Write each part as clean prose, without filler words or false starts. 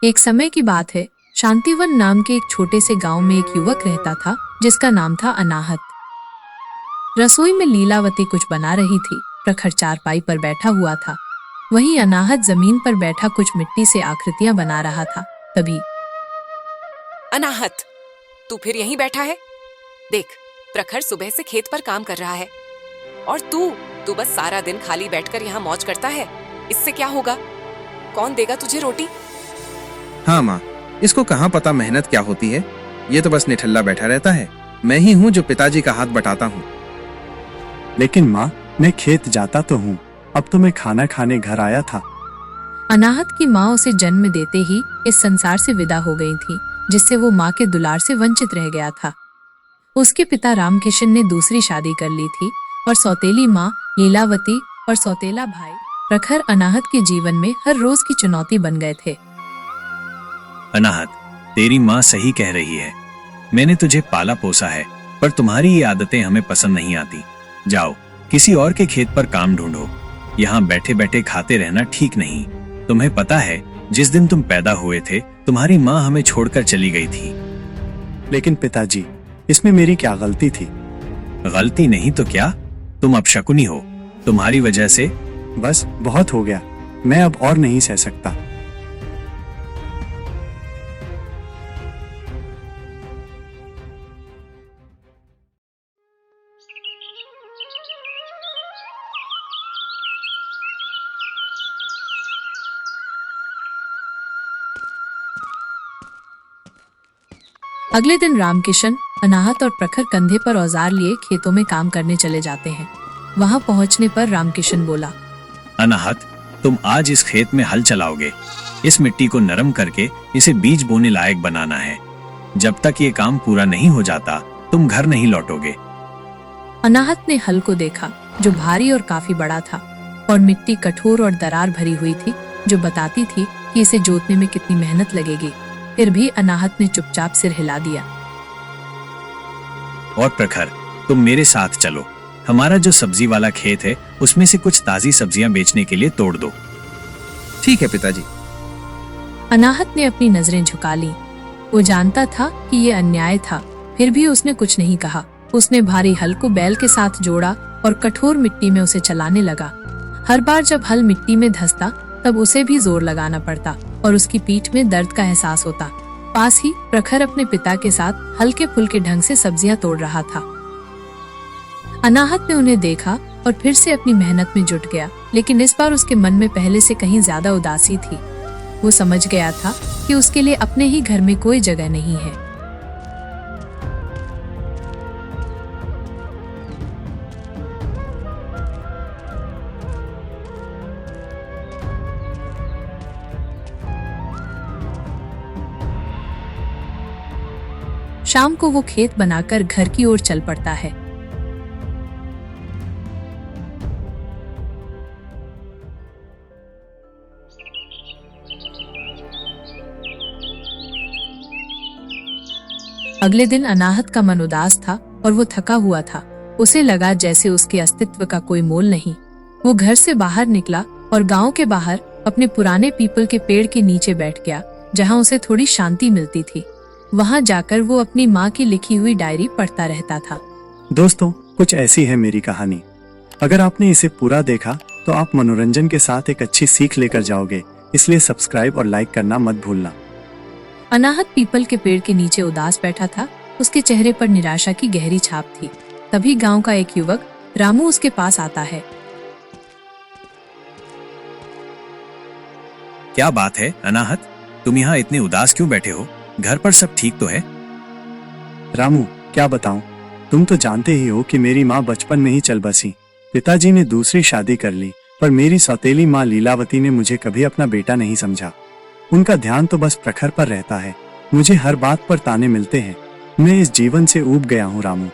एक समय की बात है, शांतिवन नाम के एक छोटे से गांव में एक युवक रहता था जिसका नाम था अनाहत। रसोई में लीलावती कुछ बना रही थी। प्रखर चारपाई पर बैठा हुआ था। वहीं अनाहत जमीन पर बैठा कुछ मिट्टी से आकृतियां बना रहा था। तभी अनाहत, तू फिर यहीं बैठा है? देख, प्रखर सुबह से खेत पर काम कर रहा है और तू बस सारा दिन खाली बैठकर यहाँ मौज करता है। इससे क्या होगा? कौन देगा तुझे रोटी? हाँ माँ, इसको कहाँ पता मेहनत क्या होती है। ये तो बस निठल्ला बैठा रहता है। मैं ही हूँ जो पिताजी का हाथ बटाता हूँ। लेकिन माँ, मैं खेत जाता तो हूँ, अब तो मैं खाना खाने घर आया था। अनाहत की माँ उसे जन्म देते ही इस संसार से विदा हो गई थी, जिससे वो माँ के दुलार से वंचित रह गया था। उसके पिता रामकिशन ने दूसरी शादी कर ली थी और सौतेली माँ लीलावती और सौतेला भाई प्रखर अनाहत के जीवन में हर रोज की चुनौती बन गए थे। अनाहत, तेरी माँ सही कह रही है। मैंने तुझे पाला पोसा है, पर तुम्हारी ये आदतें हमें पसंद नहीं आती। जाओ, किसी और के खेत पर काम ढूंढो। यहाँ बैठे बैठे खाते रहना ठीक नहीं। तुम्हें पता है, जिस दिन तुम पैदा हुए थे, तुम्हारी माँ हमें छोड़कर चली गई थी। लेकिन पिताजी, इसमें मेरी क्या गलती थी? गलती नहीं तो क्या? तुम अपशकुनी हो। तुम्हारी वजह से बस बहुत हो गया, मैं अब और नहीं सह सकता। अगले दिन रामकिशन, अनाहत और प्रखर कंधे पर औजार लिए खेतों में काम करने चले जाते हैं। वहां पहुंचने पर रामकिशन बोला, अनाहत, तुम आज इस खेत में हल चलाओगे। इस मिट्टी को नरम करके इसे बीज बोने लायक बनाना है। जब तक ये काम पूरा नहीं हो जाता, तुम घर नहीं लौटोगे। अनाहत ने हल को देखा, जो भारी और काफी बड़ा था, और मिट्टी कठोर और दरार भरी हुई थी, जो बताती थी कि इसे जोतने में कितनी मेहनत लगेगी। फिर भी अनाहत ने चुपचाप सिर हिला दिया। और प्रखर, तुम मेरे साथ चलो। हमारा जो सब्जी वाला खेत है, उसमें से कुछ ताजी सब्जियां बेचने के लिए तोड़ दो। ठीक है पिताजी। अनाहत ने अपनी नजरें झुका लीं। वो जानता था कि ये अन्याय था, फिर भी उसने कुछ नहीं कहा। उसने भारी हल को बैल के साथ जोड़ा और कठोर मिट्टी में उसे चलाने लगा। हर बार जब हल मिट्टी में धंसता, तब उसे भी जोर लगाना पड़ता और उसकी पीठ में दर्द का एहसास होता। पास ही प्रखर अपने पिता के साथ हल्के फुल्के ढंग से सब्जियां तोड़ रहा था। अनाहत ने उन्हें देखा और फिर से अपनी मेहनत में जुट गया, लेकिन इस बार उसके मन में पहले से कहीं ज्यादा उदासी थी। वो समझ गया था कि उसके लिए अपने ही घर में कोई जगह नहीं है। शाम को वो खेत बनाकर घर की ओर चल पड़ता है। अगले दिन अनाहत का मन उदास था और वो थका हुआ था। उसे लगा जैसे उसके अस्तित्व का कोई मोल नहीं। वो घर से बाहर निकला और गांव के बाहर अपने पुराने पीपल के पेड़ के नीचे बैठ गया, जहां उसे थोड़ी शांति मिलती थी। वहां जाकर वो अपनी माँ की लिखी हुई डायरी पढ़ता रहता था। दोस्तों, कुछ ऐसी है मेरी कहानी। अगर आपने इसे पूरा देखा तो आप मनोरंजन के साथ एक अच्छी सीख लेकर जाओगे, इसलिए सब्सक्राइब और लाइक करना मत भूलना। अनाहत पीपल के पेड़ के नीचे उदास बैठा था। उसके चेहरे पर निराशा की गहरी छाप थी। तभी गांव का एक युवक रामू उसके पास आता है। क्या बात है अनाहत, तुम यहाँ इतने उदास क्यों बैठे हो? घर पर सब ठीक तो है? रामू, क्या बताऊं, तुम तो जानते ही हो कि मेरी माँ बचपन में ही चल बसी। पिताजी ने दूसरी शादी कर ली, पर मेरी सौतेली माँ लीलावती ने मुझे कभी अपना बेटा नहीं समझा। उनका ध्यान तो बस प्रखर पर रहता है। मुझे हर बात पर ताने मिलते हैं। मैं इस जीवन से ऊब गया हूँ रामू।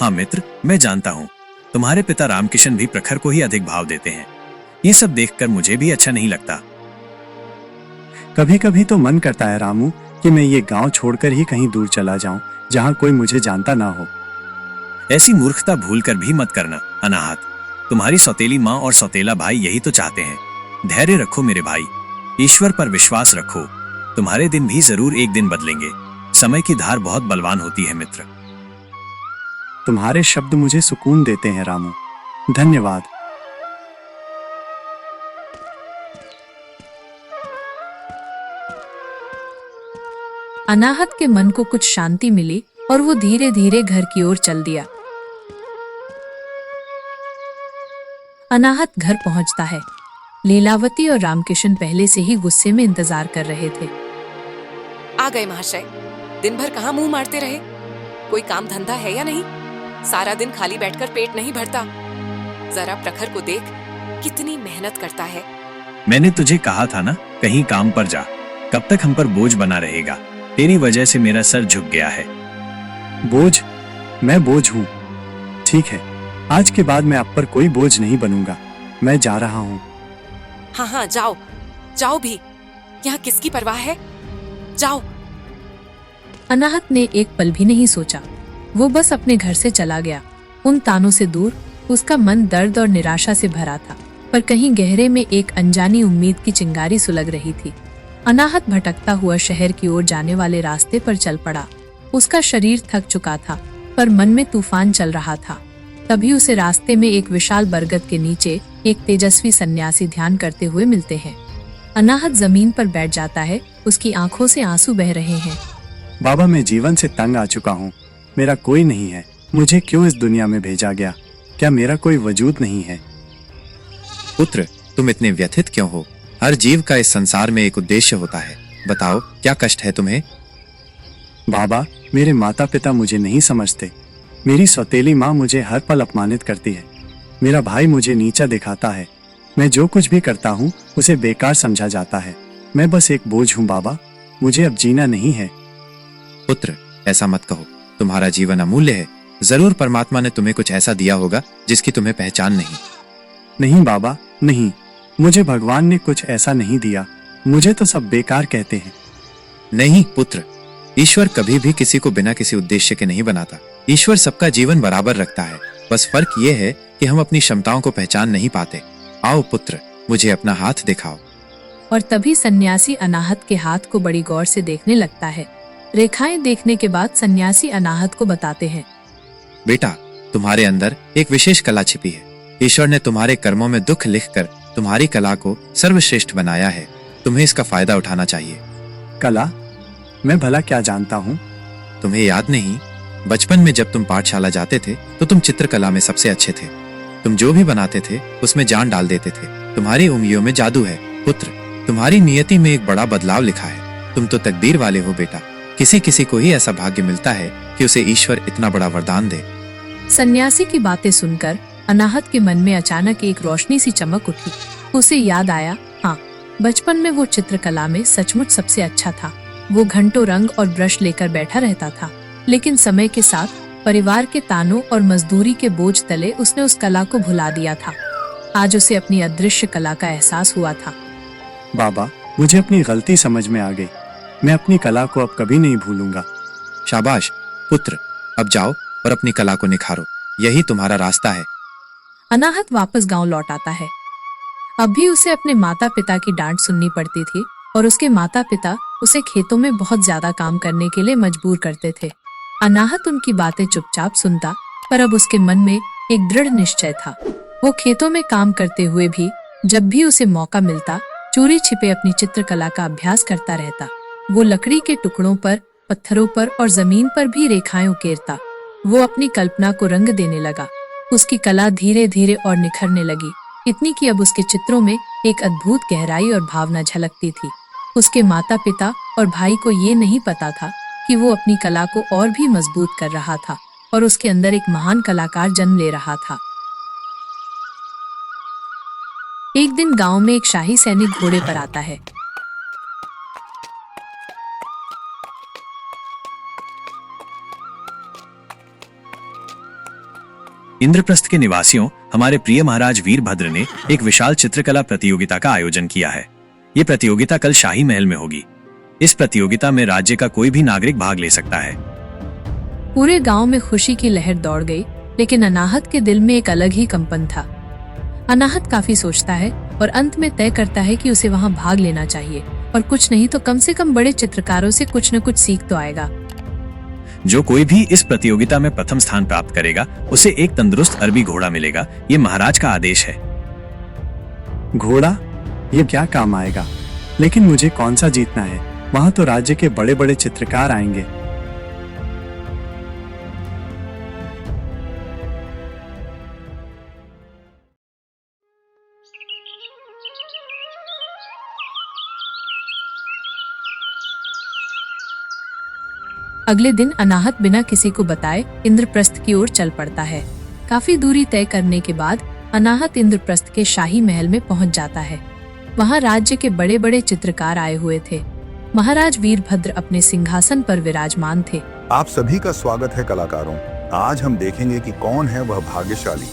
हाँ मित्र, मैं जानता हूँ। तुम्हारे पिता रामकिशन भी प्रखर को ही अधिक भाव देते हैं। ये सब देखकर मुझे भी अच्छा नहीं लगता। कभी कभी तो मन करता है रामू कि मैं ये गांव छोड़कर ही कहीं दूर चला जाऊं, जहां कोई मुझे जानता ना हो। ऐसी मूर्खता भूलकर भी मत करना अनाहत। तुम्हारी सौतेली माँ और सौतेला भाई यही तो चाहते हैं। धैर्य रखो मेरे भाई, ईश्वर पर विश्वास रखो। तुम्हारे दिन भी जरूर एक दिन बदलेंगे। समय की धार बहुत बलवान होती है मित्र। तुम्हारे शब्द मुझे सुकून देते हैं रामू, धन्यवाद। अनाहत के मन को कुछ शांति मिली और वो धीरे धीरे घर की ओर चल दिया। अनाहत घर पहुंचता है। लीलावती और रामकिशन पहले से ही गुस्से में इंतजार कर रहे थे। आ गए महाशय। दिन भर कहाँ मुंह मारते रहे? कोई काम धंधा है या नहीं? सारा दिन खाली बैठकर पेट नहीं भरता। जरा प्रखर को देख, कितनी मेहनत करता है। मैंने तुझे कहा था ना, कहीं काम पर जा। कब तक हम पर बोझ बना रहेगा? तेरी वजह से मेरा सर झुक गया है। बोझ? मैं बोझ हूँ? ठीक है, आज के बाद मैं आप पर कोई बोझ नहीं बनूंगा। मैं जा रहा हूँ। हाँ हाँ, जाओ जाओ भी। यहाँ किसकी परवाह है? जाओ। अनाहत ने एक पल भी नहीं सोचा। वो बस अपने घर से चला गया। उन तानों से दूर उसका मन दर्द और निराशा से भरा था, पर कहीं गहरे में एक अनजानी उम्मीद की चिंगारी सुलग रही थी। अनाहत भटकता हुआ शहर की ओर जाने वाले रास्ते पर चल पड़ा। उसका शरीर थक चुका था, पर मन में तूफान चल रहा था। तभी उसे रास्ते में एक विशाल बरगद के नीचे एक तेजस्वी सन्यासी ध्यान करते हुए मिलते हैं। अनाहत जमीन पर बैठ जाता है। उसकी आंखों से आंसू बह रहे हैं। बाबा, मैं जीवन से तंग आ चुका हूँ। मेरा कोई नहीं है। मुझे क्यों इस दुनिया में भेजा गया? क्या मेरा कोई वजूद नहीं है? पुत्र, तुम इतने व्यथित क्यों हो? हर जीव का इस संसार में एक उद्देश्य होता है। बताओ, क्या कष्ट है तुम्हें? बाबा, मेरे माता पिता मुझे नहीं समझते। मेरी सौतेली माँ मुझे हर पल अपमानित करती है। मेरा भाई मुझे नीचा दिखाता है। मैं जो कुछ भी करता हूँ उसे बेकार समझा जाता है। मैं बस एक बोझ हूँ बाबा। मुझे अब जीना नहीं है। पुत्र, ऐसा मत कहो। तुम्हारा जीवन अमूल्य है। जरूर परमात्मा ने तुम्हें कुछ ऐसा दिया होगा जिसकी तुम्हें पहचान नहीं। नहीं बाबा, नहीं। मुझे भगवान ने कुछ ऐसा नहीं दिया। मुझे तो सब बेकार कहते हैं। नहीं पुत्र, ईश्वर कभी भी किसी को बिना किसी उद्देश्य के नहीं बनाता। ईश्वर सबका जीवन बराबर रखता है। बस फर्क ये है कि हम अपनी क्षमताओं को पहचान नहीं पाते। आओ पुत्र, मुझे अपना हाथ दिखाओ। और तभी सन्यासी अनाहत के हाथ को बड़ी गौर से देखने लगता है। रेखाएं देखने के बाद सन्यासी अनाहत को बताते हैं। बेटा, तुम्हारे अंदर एक विशेष कला छिपी है। ईश्वर ने तुम्हारे कर्मों में दुख लिखकर तुम्हारी कला को सर्वश्रेष्ठ बनाया है। तुम्हें इसका फायदा उठाना चाहिए। कला? मैं भला क्या जानता हूँ? तुम्हें याद नहीं? बचपन में जब तुम पाठशाला जाते थे तो तुम चित्रकला में सबसे अच्छे थे। तुम जो भी बनाते थे उसमें जान डाल देते थे। तुम्हारी उंगलियों में जादू है। पुत्र, तुम्हारी नियति में एक बड़ा बदलाव लिखा है। तुम तो तकदीर वाले हो बेटा। किसी किसी को ही ऐसा भाग्य मिलता है कि उसे ईश्वर इतना बड़ा वरदान दे। सन्यासी की बातें सुनकर अनाहत के मन में अचानक एक रोशनी सी चमक उठी। उसे याद आया, हाँ, बचपन में वो चित्रकला में सचमुच सबसे अच्छा था। वो घंटों रंग और ब्रश लेकर बैठा रहता था, लेकिन समय के साथ परिवार के तानों और मजदूरी के बोझ तले उसने उस कला को भुला दिया था। आज उसे अपनी अदृश्य कला का एहसास हुआ था। बाबा, मुझे अपनी गलती समझ में आ गई। मैं अपनी कला को अब कभी नहीं भूलूंगा। शाबाश पुत्र, अब जाओ और अपनी कला को निखारो। यही तुम्हारा रास्ता है। अनाहत वापस गांव लौट आता है। अब भी उसे अपने माता पिता की डांट सुननी पड़ती थी और उसके माता पिता उसे खेतों में बहुत ज्यादा काम करने के लिए मजबूर करते थे। अनाहत उनकी बातें चुपचाप सुनता, पर अब उसके मन में एक दृढ़ निश्चय था। वो खेतों में काम करते हुए भी जब भी उसे मौका मिलता, चोरी छिपे अपनी चित्रकला का अभ्यास करता रहता। वो लकड़ी के टुकड़ों पर, पत्थरों पर और जमीन पर भी रेखाएं उकेरता। वो अपनी कल्पना को रंग देने लगा। उसकी कला धीरे धीरे और निखरने लगी, इतनी कि अब उसके चित्रों में एक अद्भुत गहराई और भावना झलकती थी। उसके माता पिता और भाई को ये नहीं पता था कि वो अपनी कला को और भी मजबूत कर रहा था और उसके अंदर एक महान कलाकार जन्म ले रहा था। एक दिन गांव में एक शाही सैनिक घोड़े पर आता है। इंद्रप्रस्थ के निवासियों, हमारे प्रिय महाराज वीरभद्र ने एक विशाल चित्रकला प्रतियोगिता का आयोजन किया है। ये प्रतियोगिता कल शाही महल में होगी। इस प्रतियोगिता में राज्य का कोई भी नागरिक भाग ले सकता है। पूरे गांव में खुशी की लहर दौड़ गई, लेकिन अनाहत के दिल में एक अलग ही कंपन था। अनाहत काफी सोचता है और अंत में तय करता है कि उसे वहां भाग लेना चाहिए और कुछ नहीं तो कम से कम बड़े चित्रकारों से कुछ न कुछ सीख तो आएगा। जो कोई भी इस प्रतियोगिता में प्रथम स्थान प्राप्त करेगा उसे एक तंदुरुस्त अरबी घोड़ा मिलेगा। ये महाराज का आदेश है। घोड़ा? ये क्या काम आएगा? लेकिन मुझे कौन सा जीतना है? वहां तो राज्य के बड़े बड़े चित्रकार आएंगे। अगले दिन अनाहत बिना किसी को बताए इंद्रप्रस्थ की ओर चल पड़ता है। काफी दूरी तय करने के बाद अनाहत इंद्रप्रस्थ के शाही महल में पहुंच जाता है। वहां राज्य के बड़े बड़े चित्रकार आए हुए थे। महाराज वीरभद्र अपने सिंहासन पर विराजमान थे। आप सभी का स्वागत है कलाकारों। आज हम देखेंगे कि कौन है वह भाग्यशाली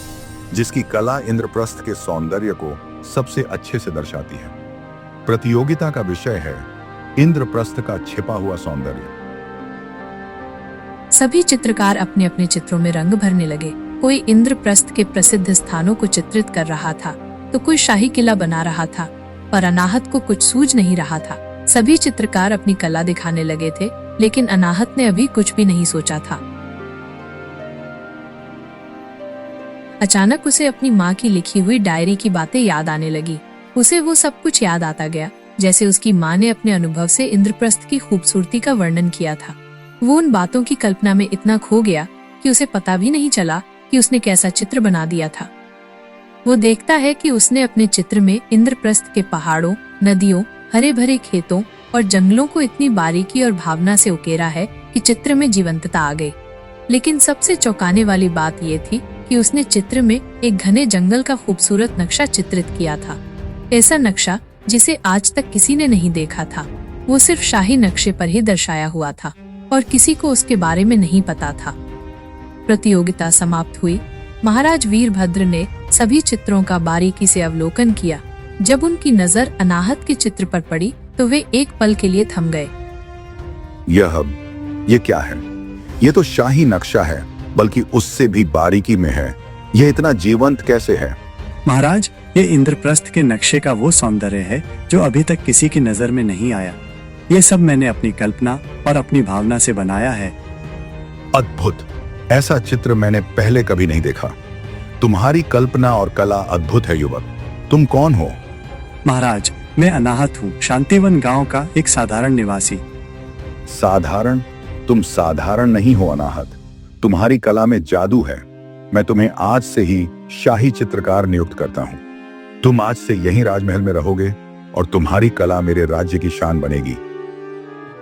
जिसकी कला इंद्रप्रस्थ के सौंदर्य को सबसे अच्छे से दर्शाती है। प्रतियोगिता का विषय है इंद्रप्रस्थ का छिपा हुआ सौंदर्य। सभी चित्रकार अपने अपने चित्रों में रंग भरने लगे। कोई इंद्रप्रस्थ के प्रसिद्ध स्थानों को चित्रित कर रहा था तो कोई शाही किला बना रहा था, पर अनाहत को कुछ सूझ नहीं रहा था। सभी चित्रकार अपनी कला दिखाने लगे थे, लेकिन अनाहत ने अभी कुछ भी नहीं सोचा था। अचानक उसे अपनी माँ की लिखी हुई डायरी की बातें याद आने लगी। उसे वो सब कुछ याद आता गया, जैसे उसकी माँ ने अपने अनुभव से इंद्रप्रस्थ की खूबसूरती का वर्णन किया था। वो उन बातों की कल्पना में इतना खो गया कि उसे पता भी नहीं चला कि उसने कैसा चित्र बना दिया था। वो देखता है कि उसने अपने चित्र में इंद्रप्रस्थ के पहाड़ों, नदियों, हरे भरे खेतों और जंगलों को इतनी बारीकी और भावना से उकेरा है कि चित्र में जीवंतता आ गई। लेकिन सबसे चौंकाने वाली बात ये थी कि उसने चित्र में एक घने जंगल का खूबसूरत नक्शा चित्रित किया था। ऐसा नक्शा जिसे आज तक किसी ने नहीं देखा था। वो सिर्फ शाही नक्शे पर ही दर्शाया हुआ था और किसी को उसके बारे में नहीं पता था। प्रतियोगिता समाप्त हुई। महाराज वीरभद्र ने सभी चित्रों का बारीकी से अवलोकन किया। जब उनकी नजर अनाहत के चित्र पर पड़ी तो वे एक पल के लिए थम गए। ये क्या है? ये तो शाही नक्शा है, बल्कि उससे भी बारीकी में है। यह इतना जीवंत कैसे है? महाराज, ये इंद्रप्रस्थ के नक्शे का वो सौंदर्य है जो अभी तक किसी की नजर में नहीं आया। ये सब मैंने अपनी कल्पना और अपनी भावना से बनाया है। अद्भुत! ऐसा चित्र मैंने पहले कभी नहीं देखा। तुम्हारी कल्पना और कला अद्भुत है युवक। तुम कौन हो? महाराज, मैं अनाहत हूँ, शांतिवन गांव का एक साधारण निवासी। साधारण? तुम साधारण नहीं हो अनाहत। तुम्हारी कला में जादू है। मैं तुम्हें आज से ही शाही चित्रकार नियुक्त करता हूँ। तुम आज से यहीं राजमहल में रहोगे और तुम्हारी कला मेरे राज्य की शान बनेगी।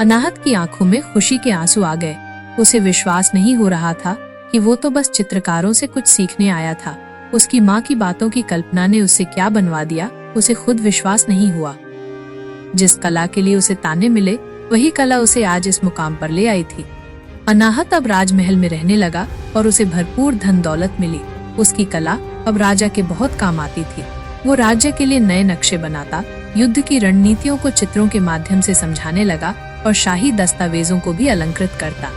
अनाहत की आंखों में खुशी के आंसू आ गए। उसे विश्वास नहीं हो रहा था कि वो तो बस चित्रकारों से कुछ सीखने आया था। उसकी माँ की बातों की कल्पना ने उससे क्या बनवा दिया, उसे खुद विश्वास नहीं हुआ। जिस कला के लिए उसे ताने मिले, वही कला उसे आज इस मुकाम पर ले आई थी। अनाहत अब राजमहल में रहने लगा और उसे भरपूर धन दौलत मिली। उसकी कला अब राजा के बहुत काम आती थी। वो राज्य के लिए नए नक्शे बनाता, युद्ध की रणनीतियों को चित्रों के माध्यम से समझाने लगा और शाही दस्तावेजों को भी अलंकृत करता।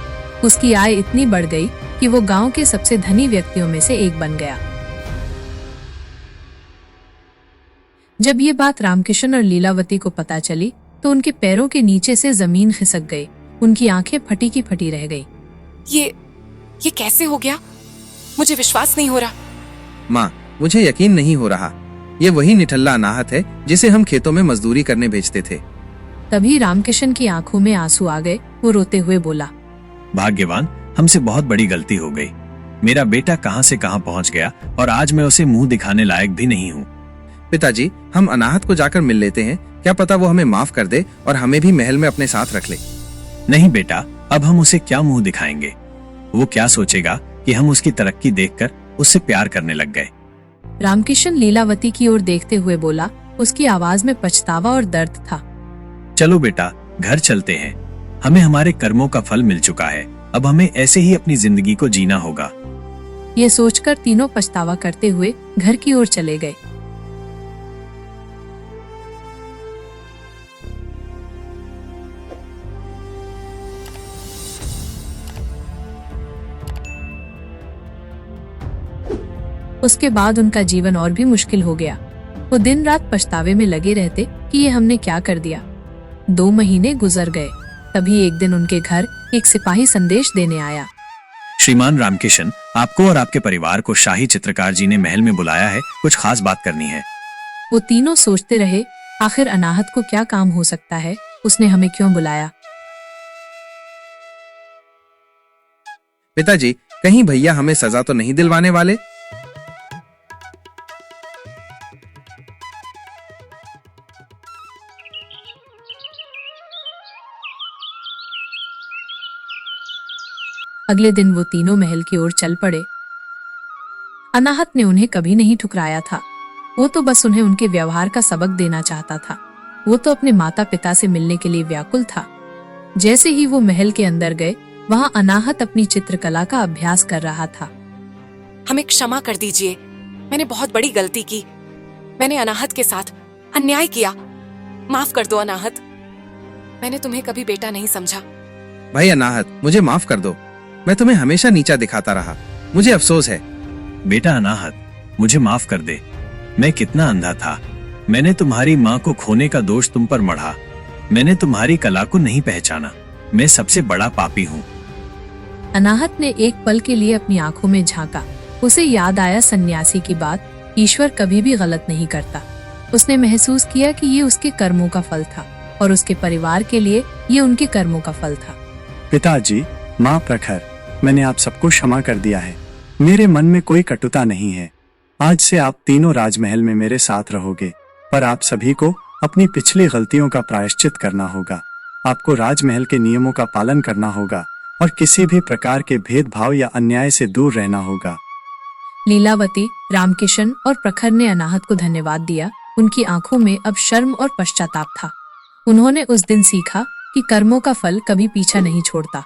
उसकी आय इतनी बढ़ गई कि वो गांव के सबसे धनी व्यक्तियों में से एक बन गया। जब ये बात रामकिशन और लीलावती को पता चली तो उनके पैरों के नीचे से जमीन खिसक गई। उनकी आंखें फटी की फटी रह गई। ये कैसे हो गया? मुझे विश्वास नहीं हो रहा। माँ, मुझे यकीन नहीं हो रहा। ये वही निठल्ला अनाहत है जिसे हम खेतों में मजदूरी करने भेजते थे। तभी रामकिशन की आंखों में आंसू आ गए। वो रोते हुए बोला, भाग्यवान, हमसे बहुत बड़ी गलती हो गई। मेरा बेटा कहां से कहां पहुंच गया और आज मैं उसे मुंह दिखाने लायक भी नहीं हूँ। पिताजी, हम अनाहत को जाकर मिल लेते हैं। क्या पता वो हमें माफ कर दे और हमें भी महल में अपने साथ रख ले। नहीं बेटा, अब हम उसे क्या मुंह दिखाएंगे? वो क्या सोचेगा कि हम उसकी तरक्की देखकर उससे प्यार करने लग गए। रामकिशन लीलावती की ओर देखते हुए बोला। उसकी आवाज में पछतावा और दर्द था। चलो बेटा, घर चलते हैं। हमें हमारे कर्मों का फल मिल चुका है। अब हमें ऐसे ही अपनी जिंदगी को जीना होगा। ये सोचकर तीनों पछतावा करते हुए घर की ओर चले गए। उसके बाद उनका जीवन और भी मुश्किल हो गया। वो दिन रात पछतावे में लगे रहते कि ये हमने क्या कर दिया। 2 महीने गुजर गए। तभी एक दिन उनके घर एक सिपाही संदेश देने आया। श्रीमान रामकिशन, आपको और आपके परिवार को शाही चित्रकार जी ने महल में बुलाया है, कुछ खास बात करनी है। वो तीनों सोचते रहे, आखिर अनाहत को क्या काम हो सकता है, उसने हमें क्यों बुलाया। पिताजी, कहीं भैया हमें सजा तो नहीं दिलवाने वाले? अगले दिन वो तीनों महल की ओर चल पड़े। अनाहत ने उन्हें कभी नहीं ठुकराया था। वो तो बस उन्हें उनके व्यवहार का सबक देना चाहता था। वो तो अपने माता पिता से मिलने के लिए व्याकुल था। जैसे ही वो महल के अंदर गए, वहाँ अनाहत अपनी चित्रकला का अभ्यास कर रहा था। हमें क्षमा कर दीजिए, मैंने बहुत बड़ी गलती की। मैंने अनाहत के साथ अन्याय किया। माफ कर दो अनाहत, मैंने तुम्हें कभी बेटा नहीं समझा। भाई अनाहत, मुझे माफ कर दो। मैं तुम्हें हमेशा नीचा दिखाता रहा, मुझे अफसोस है। बेटा अनाहत, मुझे माफ कर दे। मैं कितना अंधा था। मैंने तुम्हारी माँ को खोने का दोष तुम पर मढ़ा। मैंने तुम्हारी कला को नहीं पहचाना। मैं सबसे बड़ा पापी हूँ। अनाहत ने एक पल के लिए अपनी आंखों में झांका। उसे याद आया सन्यासी की बात, ईश्वर कभी भी गलत नहीं करता। उसने महसूस किया कि ये उसके कर्मों का फल था और उसके परिवार के लिए ये उनके कर्मों का फल था। पिताजी, माँ प्रखर, मैंने आप सबको क्षमा कर दिया है। मेरे मन में कोई कटुता नहीं है। आज से आप तीनों राजमहल में मेरे साथ रहोगे, पर आप सभी को अपनी पिछली गलतियों का प्रायश्चित करना होगा। आपको राजमहल के नियमों का पालन करना होगा और किसी भी प्रकार के भेदभाव या अन्याय से दूर रहना होगा। लीलावती, रामकिशन और प्रखर ने अनाहत को धन्यवाद दिया। उनकी आंखों में अब शर्म और पश्चाताप था। उन्होंने उस दिन सीखा कि कर्मों का फल कभी पीछा नहीं छोड़ता।